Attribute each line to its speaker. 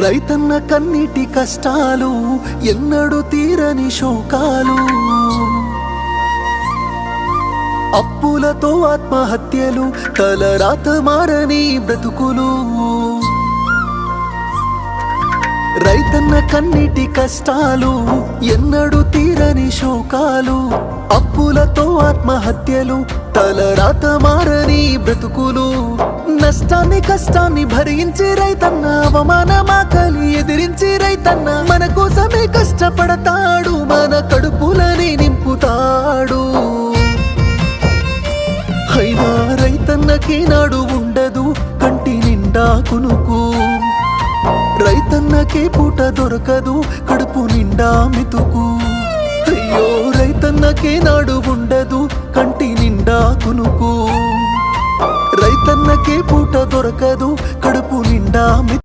Speaker 1: రైతన్న కన్నీటి కష్టాలు ఎన్నడూ తీరని శోకాలు, అప్పులతో ఆత్మహత్యలు, తలరాత మారని బ్రతుకులు. రైతన్న కన్నీటి కష్టాలు ఎన్నడూ తీరని శోకాలు, అప్పులతో ఆత్మహత్యలు, తలరాత మారని బ్రతుకులు. నష్టాన్ని కష్టాన్ని భరించి రైతన్న, అవమానమాకలి ఎదిరించి రైతన్న మన కోసమే కష్టపడతాడు, మన కడుపులని నింపుతాడు. అయినా రైతన్నకి నాడు ఉండదు కంటి నిండా కునుకు, రైతన్నకే పూట దొరకదు కడుపు నిండా మెతుకు. అయ్యో రైతన్నకే నాడు ఉండదు కంటి నిండా కునుకు, రైతన్నకే పూట దొరకదు కడుపు నిండా మెతుకు.